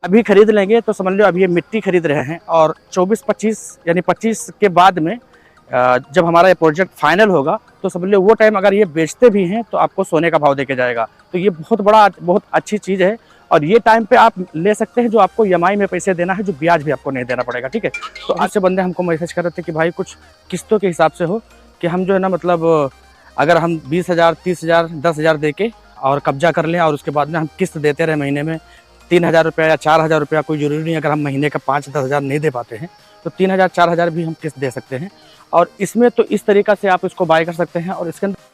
अभी खरीद लेंगे तो समझ लो अभी ये मिट्टी खरीद रहे हैं, और 24-25 यानी 25 के बाद में जब हमारा ये प्रोजेक्ट फाइनल होगा तो समझ लो वो टाइम अगर ये बेचते भी हैं तो आपको सोने का भाव देके जाएगा। तो ये बहुत अच्छी चीज़ है, और ये टाइम पे आप ले सकते हैं जो आपको EMI में पैसे देना है, जो ब्याज भी आपको नहीं देना पड़ेगा। ठीक है, तो आज से बंदे हमको मैसेज कर रहे थे कि भाई कुछ किस्तों के हिसाब से हो, कि हम जो है ना मतलब अगर हम 20,000, 30,000, 10,000 दे के और कब्जा कर लें, और उसके बाद में हम किस्त देते रहे महीने में 3,000 रुपया या 4,000 रुपया, कोई ज़रूरी नहीं अगर हम महीने का 5-10 हज़ार नहीं दे पाते हैं तो 3,000, 4,000 भी हम किस्त दे सकते हैं। और इसमें तो इस तरीक़ा से आप इसको बाय कर सकते हैं। और इसके अंदर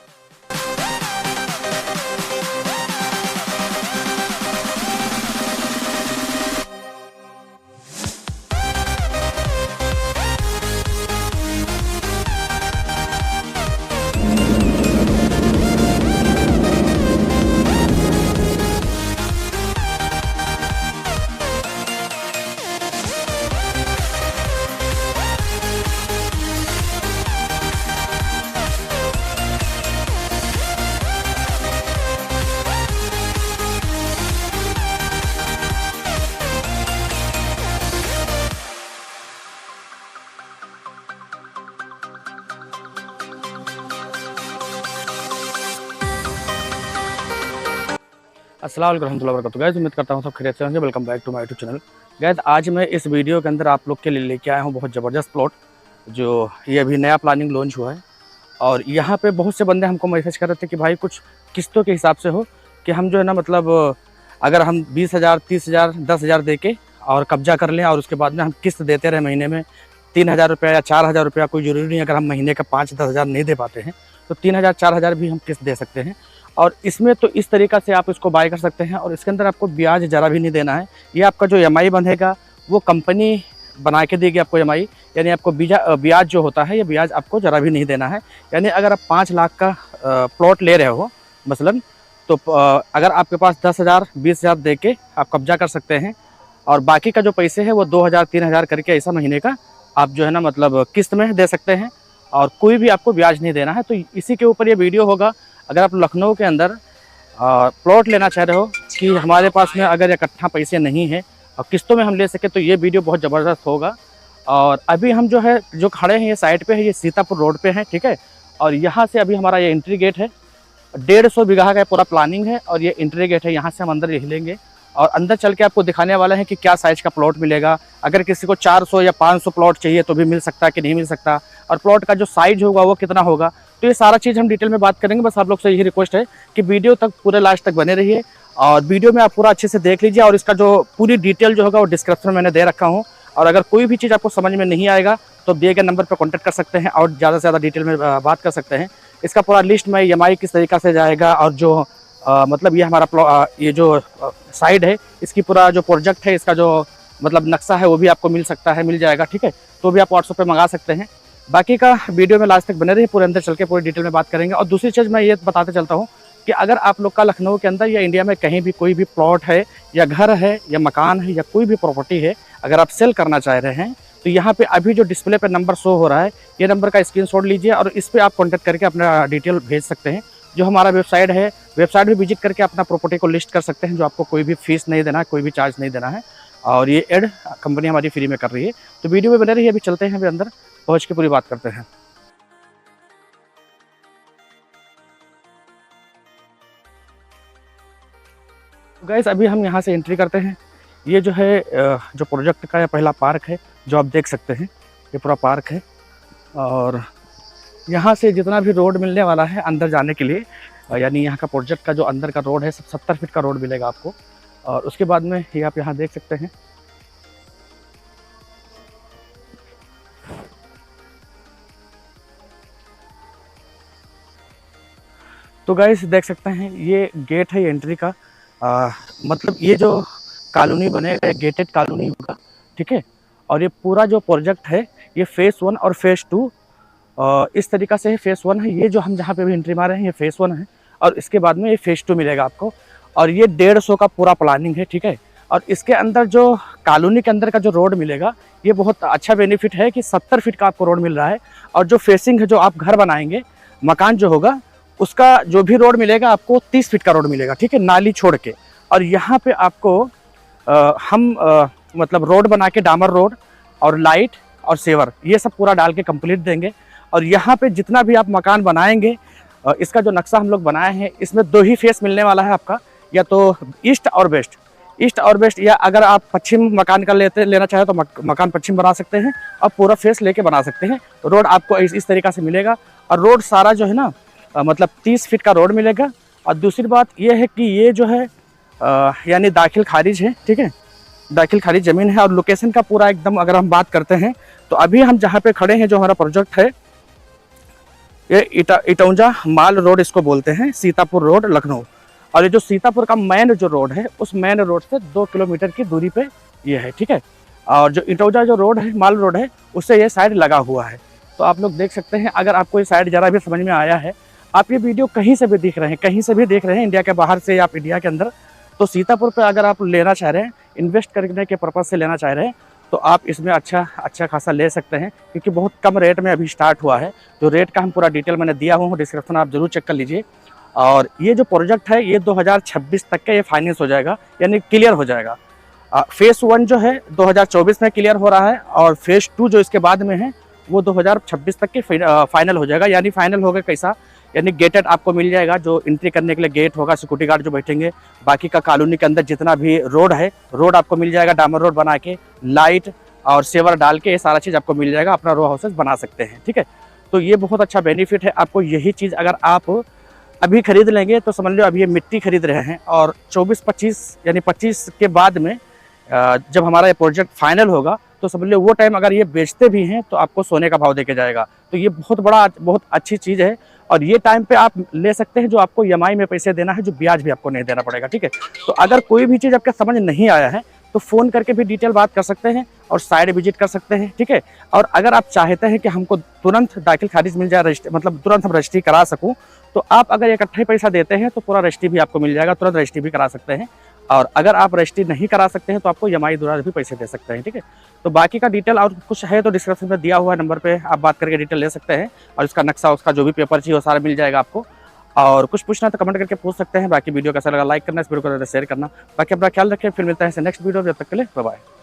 अस्सलाम वालेकुम रहमतुल्लाहि व बरकातुहू। गाइस उम्मीद करता हूँ सब खैरियत से होंगे। Welcome back to my YouTube channel. Guys आज मैं इस वीडियो के अंदर आप लोग के लिए लेके आया हूँ बहुत ज़बरदस्त प्लॉट, जो ये अभी नया प्लानिंग लॉन्च हुआ है। और यहाँ पे बहुत से बंदे हमको मैसेज कर रहे थे कि भाई कुछ किस्तों के हिसाब से हो, कि हम जो है ना मतलब अगर हम 20,000, 30,000, 10,000 दे के और कब्जा कर लें, और उसके बाद में हम किस्त देते रहे महीने में 3,000 रुपया या 4,000 रुपया, कोई ज़रूरी नहीं अगर हम महीने का 5-10 हज़ार नहीं दे पाते हैं तो 3,000, 4,000 भी हम किस्त दे सकते हैं। और इसमें तो इस तरीक़ा से आप इसको बाय कर सकते हैं, और इसके अंदर आपको ब्याज ज़रा भी नहीं देना है। ये आपका जो EMI बंधेगा वो कंपनी बना के देगी आपको EMI, यानी आपको ब्याज जो होता है ये ब्याज आपको ज़रा भी नहीं देना है। यानी अगर आप 5 लाख का प्लॉट ले रहे हो मसलन, तो अगर आपके पास 10,000, 20,000 दे के आप कब्जा कर सकते हैं, और बाकी का जो पैसे है वो 2,000, 3,000 करके ऐसा महीने का आप जो है ना मतलब किस्त में दे सकते हैं, और कोई भी आपको ब्याज नहीं देना है। तो इसी के ऊपर ये वीडियो होगा। अगर आप लखनऊ के अंदर प्लॉट लेना चाह रहे हो कि हमारे पास में अगर इकट्ठा पैसे नहीं है और किस्तों में हम ले सके, तो ये वीडियो बहुत ज़बरदस्त होगा। और अभी हम जो खड़े हैं ये साइड पे है, ये सीतापुर रोड पे है। ठीक है, और यहाँ से अभी हमारा ये एंट्री गेट है, 150 बीघा का पूरा प्लानिंग है, और ये एंट्री गेट है। यहाँ से हम अंदर हिलेंगे और अंदर चल के आपको दिखाने वाले हैं कि क्या साइज़ का प्लॉट मिलेगा। अगर किसी को 400 या 500 प्लॉट चाहिए तो भी मिल सकता है कि नहीं मिल सकता, और प्लॉट का जो साइज होगा वो कितना होगा, तो ये सारा चीज़ हम डिटेल में बात करेंगे। बस आप लोग से यही रिक्वेस्ट है कि वीडियो तक पूरे लास्ट तक बने रहिए, और वीडियो में आप पूरा अच्छे से देख लीजिए। और इसका जो पूरी डिटेल जो होगा वो डिस्क्रिप्शन में मैंने दे रखा हूँ। और अगर कोई भी चीज़ आपको समझ में नहीं आएगा तो दिए गए नंबर पर कॉन्टैक्ट कर सकते हैं और ज़्यादा से ज़्यादा डिटेल में बात कर सकते हैं। इसका पूरा लिस्ट में EMI किस तरीक़ा से जाएगा, और जो मतलब ये हमारा ये जो साइड है इसकी पूरा जो प्रोजेक्ट है, इसका जो मतलब नक्शा है वो भी आपको मिल जाएगा। ठीक है, तो भी आप व्हाट्सएप पे मंगा सकते हैं। बाकी का वीडियो में लास्ट तक बने रहिए, पूरे अंदर चल के पूरी डिटेल में बात करेंगे। और दूसरी चीज़ मैं ये बताते चलता हूँ कि अगर आप लोग का लखनऊ के अंदर या इंडिया में कहीं भी कोई भी प्लॉट है या घर है या मकान है या कोई भी प्रॉपर्टी है, अगर आप सेल करना चाह रहे हैं तो यहाँ पे अभी जो डिस्प्ले पे नंबर शो हो रहा है, ये नंबर का स्क्रीनशॉट लीजिए और इस पर आप कॉन्टैक्ट करके अपना डिटेल भेज सकते हैं। जो हमारा वेबसाइट है, वेबसाइट भी विजिट करके अपना प्रॉपर्टी को लिस्ट कर सकते हैं, जो आपको कोई भी फीस नहीं देना है, कोई भी चार्ज नहीं देना है। और ये एड कंपनी हमारी फ्री में कर रही है। तो वीडियो में बने रहिए, अभी चलते हैं, अभी अंदर पहुँच के पूरी बात करते हैं। गाइस अभी हम यहाँ से एंट्री करते हैं। ये जो है जो प्रोजेक्ट का पहला पार्क है जो आप देख सकते हैं, ये पूरा पार्क है। और यहाँ से जितना भी रोड मिलने वाला है अंदर जाने के लिए, यानी यहाँ का प्रोजेक्ट का जो अंदर का रोड है सब 70 फीट का रोड मिलेगा आपको। और उसके बाद में ये आप यहाँ देख सकते हैं, तो गाइस देख सकते हैं ये गेट है, ये एंट्री का मतलब ये जो कॉलोनी बनेगा गेटेड कॉलोनी होगा। ठीक है, और ये पूरा जो प्रोजेक्ट है ये फेज़ 1 और फेज़ 2 इस तरीक़ा से है। फेज़ 1 है ये जो हम जहाँ पे भी एंट्री मारे हैं, ये फेज़ 1 है, और इसके बाद में ये फेज़ 2 मिलेगा आपको। और ये 150 का पूरा प्लानिंग है। ठीक है, और इसके अंदर जो कॉलोनी के अंदर का जो रोड मिलेगा ये बहुत अच्छा बेनिफिट है कि 70 फीट का आपको रोड मिल रहा है। और जो फेसिंग है, जो आप घर बनाएंगे, मकान जो होगा, उसका जो भी रोड मिलेगा आपको 30 फीट का रोड मिलेगा। ठीक है, नाली छोड़ के। और यहाँ पे आपको हम मतलब रोड बना के डामर रोड और लाइट और सेवर ये सब पूरा डाल के कंप्लीट देंगे। और यहाँ पे जितना भी आप मकान बनाएंगे, इसका जो नक्शा हम लोग बनाए हैं इसमें 2 ही फेस मिलने वाला है आपका, या तो ईस्ट और वेस्ट, या अगर आप पश्चिम मकान का लेना चाहे तो मकान पश्चिम बना सकते हैं और पूरा फेस लेके बना सकते हैं। रोड आपको इस तरीक़ा से मिलेगा। और रोड सारा जो है ना मतलब 30 फीट का रोड मिलेगा। और दूसरी बात ये है कि ये जो है यानी दाखिल खारिज है, ठीक है, दाखिल खारिज ज़मीन है। और लोकेशन का पूरा एकदम अगर हम बात करते हैं तो अभी हम जहाँ पे खड़े हैं, जो हमारा प्रोजेक्ट है ये इटौंजा माल रोड इसको बोलते हैं, सीतापुर रोड लखनऊ। और ये जो सीतापुर का मेन जो रोड है उस मेन रोड से 2 किलोमीटर की दूरी पे ये है, ठीक है। और जो इटौंजा जो रोड है, माल रोड है, उससे ये साइड लगा हुआ है। तो आप लोग देख सकते हैं। अगर आपको ये साइड ज़रा भी समझ में आया है, आप ये वीडियो कहीं से भी देख रहे हैं, कहीं से भी देख रहे हैं, इंडिया के बाहर से या आप इंडिया के अंदर, तो सीतापुर पे अगर आप लेना चाह रहे हैं, इन्वेस्ट करने के पर्पज़ से लेना चाह रहे हैं, तो आप इसमें अच्छा खासा ले सकते हैं, क्योंकि बहुत कम रेट में अभी स्टार्ट हुआ है। तो रेट का हम पूरा डिटेल मैंने दिया हुआ हूँ, डिस्क्रिप्शन आप जरूर चेक कर लीजिए। और ये जो प्रोजेक्ट है ये 2026 तक का ये फाइनेंस हो जाएगा, यानी क्लियर हो जाएगा। फेज़ 1 जो है 2024 में क्लियर हो रहा है, और फेज़ 2 जो इसके बाद में है वो 2026 तक के फाइनल हो जाएगा। यानी फाइनल होगा कैसा, यानी गेटेड आपको मिल जाएगा, जो एंट्री करने के लिए गेट होगा, सिक्योरिटी गार्ड जो बैठेंगे। बाकी का कॉलोनी के अंदर जितना भी रोड है, रोड आपको मिल जाएगा, डामर रोड बना के, लाइट और सेवर डाल के ये सारा चीज़ आपको मिल जाएगा, अपना रो हाउसेस बना सकते हैं, ठीक है। तो ये बहुत अच्छा बेनिफिट है आपको। यही चीज़ अगर आप अभी खरीद लेंगे तो समझ लो अभी ये मिट्टी खरीद रहे हैं, और 24-25 यानी 25 के बाद में जब हमारा ये प्रोजेक्ट फाइनल होगा तो समझ लो वो टाइम अगर ये बेचते भी हैं तो आपको सोने का भाव देके जाएगा। तो ये बहुत अच्छी चीज़ है। और ये टाइम पे आप ले सकते हैं, जो आपको EMI में पैसे देना है, जो ब्याज भी आपको नहीं देना पड़ेगा, ठीक है। तो अगर कोई भी चीज़ आपका समझ नहीं आया है तो फ़ोन करके भी डिटेल बात कर सकते हैं और साइड विजिट कर सकते हैं, ठीक है। और अगर आप चाहते हैं कि हमको तुरंत दाखिल खारिज मिल जाए, मतलब तुरंत हम रजिस्ट्री करा सकूं, तो आप अगर इकट्ठा पैसा देते हैं तो पूरा रजिस्ट्री भी आपको मिल जाएगा, तुरंत रजिस्ट्री भी करा सकते हैं। और अगर आप रजिस्ट्री नहीं करा सकते हैं तो आपको EMI द्वारा भी पैसे दे सकते हैं, ठीक है। तो बाकी का डिटेल और कुछ है तो डिस्क्रिप्शन में दिया हुआ नंबर पे आप बात करके डिटेल ले सकते हैं, और उसका नक्शा, उसका जो भी पेपर चाहिए वो सारा मिल जाएगा आपको। और कुछ पूछना तो कमेंट करके पूछ सकते हैं। बाकी वीडियो कैसा लगा लाइक करना, इस वीडियो को शेयर करना। बाकी अपना ख्याल रखें, फिर मिलता है नेक्स्ट वीडियो। जब तक के लिए बाय बाय।